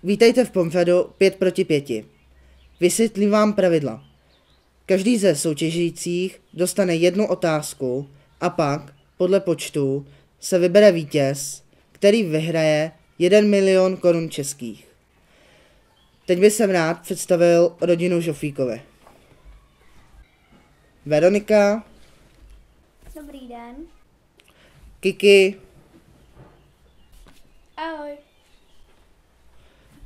Vítejte v Pomfedu 5 proti 5. Vysvětlím vám pravidla. Každý ze soutěžících dostane jednu otázku a pak, podle počtu, se vybere vítěz, který vyhraje 1 milion korun českých. Teď bych jsem rád představil rodinu Žofíkovi. Veronika. Dobrý den. Kiki. Ahoj.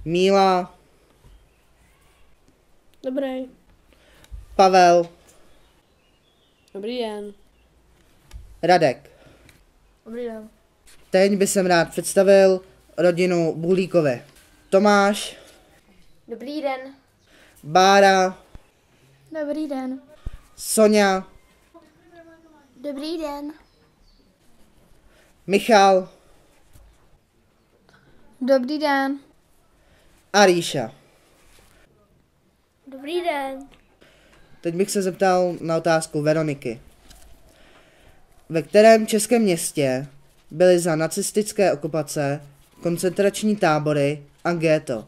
Míla. Dobrý. Pavel. Dobrý den. Radek. Dobrý den. Teď bych jsem rád představil rodinu Bulíkovi. Tomáš. Dobrý den. Bára. Dobrý den. Sonja. Dobrý den. Michal. Dobrý den. A Ríša. Dobrý den. Teď bych se zeptal na otázku Veroniky. Ve kterém českém městě byly za nacistické okupace koncentrační tábory a ghetto?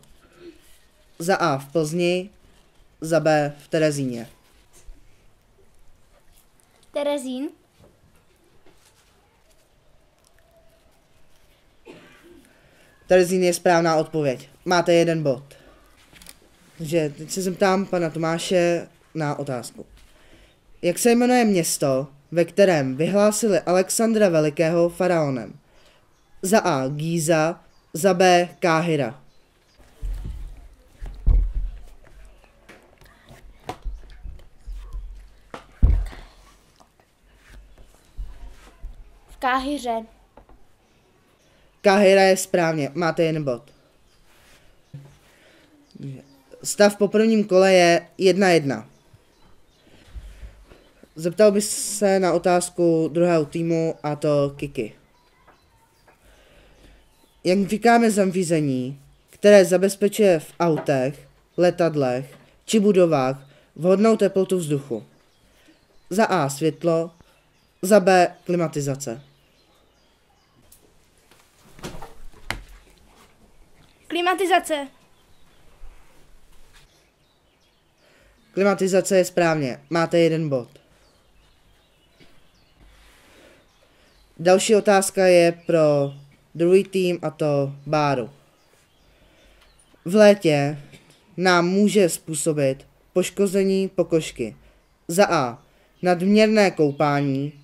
Za A v Plzni, za B v Terezíně. Terezín. Terezín je správná odpověď. Máte 1 bod. Takže teď se zeptám pana Tomáše na otázku. Jak se jmenuje město, ve kterém vyhlásili Alexandra Velikého faraonem? Za A Gíza, za B Káhira. V Káhiře. Káhira je správně, máte 1 bod. Stav po prvním kole je 1-1. Zeptal bych se na otázku druhého týmu, a to Kiki. Jak říkáme zařízení, které zabezpečuje v autech, letadlech či budovách vhodnou teplotu vzduchu? Za A světlo, za B klimatizace. Klimatizace. Klimatizace je správně, máte 1 bod. Další otázka je pro druhý tým, a to Báru. V létě nám může způsobit poškození pokožky. Za A nadměrné koupání,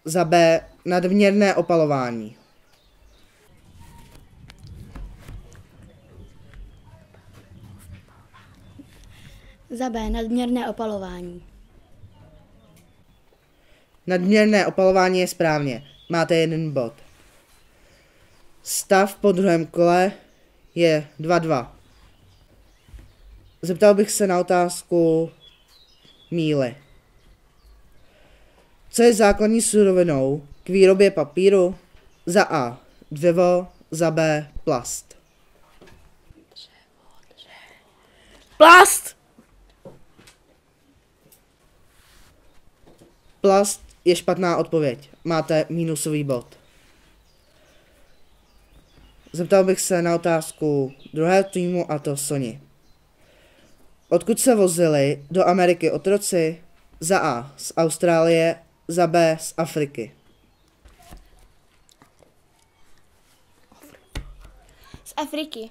za B nadměrné opalování. Za B. Nadměrné opalování. Nadměrné opalování je správně, máte 1 bod. Stav po druhém kole je 2-2. Zeptal bych se na otázku Míly. Co je základní surovinou k výrobě papíru? Za A dřevo, za B plast. Plast! Plast je špatná odpověď. Máte minusový bod. Zeptal bych se na otázku druhého týmu, a to Soni. Odkud se vozili do Ameriky otroci? Za A z Austrálie, za B z Afriky. Z Afriky.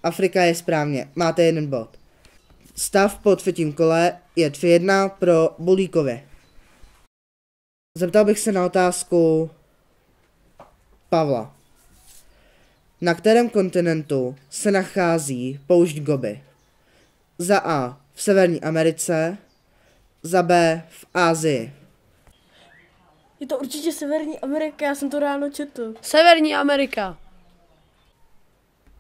Afrika je správně, máte 1 bod. Stav po třetím kole je 3-1 pro Bulíkovi. Zeptal bych se na otázku Pavla. Na kterém kontinentu se nachází poušť Gobi? Za A v Severní Americe, za B v Asii. Je to určitě Severní Amerika, já jsem to ráno četl. Severní Amerika.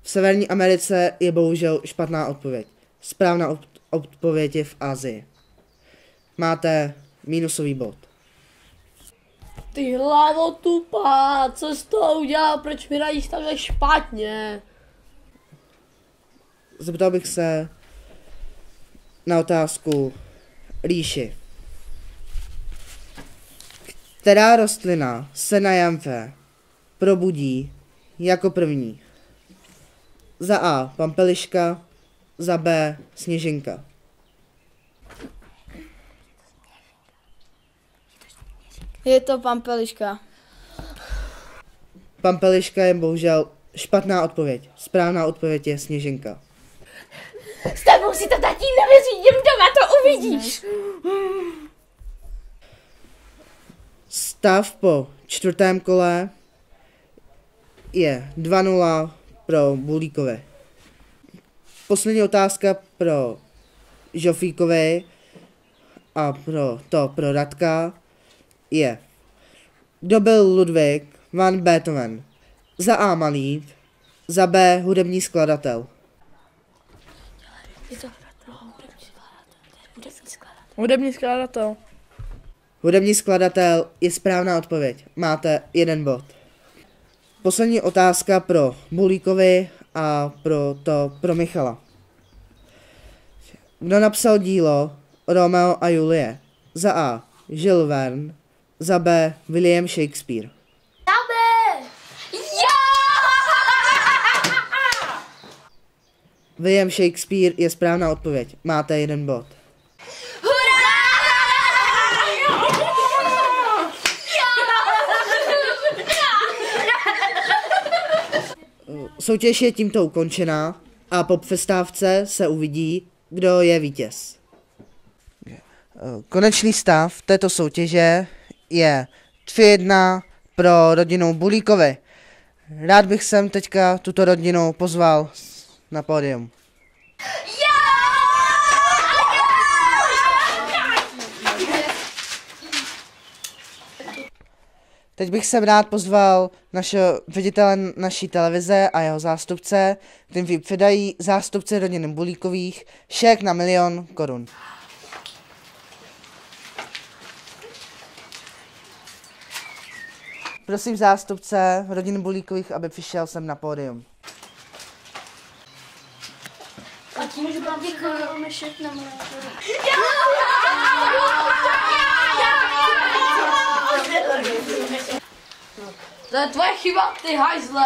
V Severní Americe je bohužel špatná odpověď. Správná odpověď je v Asii. Máte minusový bod. Ty hlavo tupá, co jsi to udělal, proč mi radíš takhle špatně? Zeptal bych se na otázku Ríši. Která rostlina se na jaře probudí jako první. Za A Pampeliška, za B Sněženka. Je to Pampeliška. Pampeliška je bohužel špatná odpověď. Správná odpověď je Sněženka. S tebou si to tatí nevyřídím doma, to uvidíš. Stav po čtvrtém kole je 2-0 pro Bulíkovi. Poslední otázka pro Žofíkovi a pro Radka je: kdo byl Ludwig van Beethoven? Za A malíř, za B hudební skladatel. Hudební skladatel. Hudební skladatel je správná odpověď. Máte 1 bod. Poslední otázka pro Bulíkovi a pro Michala. Kdo napsal dílo Romeo a Julie? Za A Jules Verne, za B William Shakespeare. William Shakespeare je správná odpověď. Máte 1 bod. Soutěž je tímto ukončená a po přestávce se uvidí, kdo je vítěz. Konečný stav této soutěže je 3-1 pro rodinu Bulíkovi. Rád bych sem teďka tuto rodinu pozval na pódium. Teď bych sem rád pozval našeho ředitele naší televize a jeho zástupce, kterým předají zástupci rodiny Bulíkových šek na 1 000 000 korun. Prosím zástupce rodiny Bulíkových, aby přišel sem na pódium. A tím, že vám děkujeme šek na 1 000 000 korun. To je tvoje chyba, ty hajzle.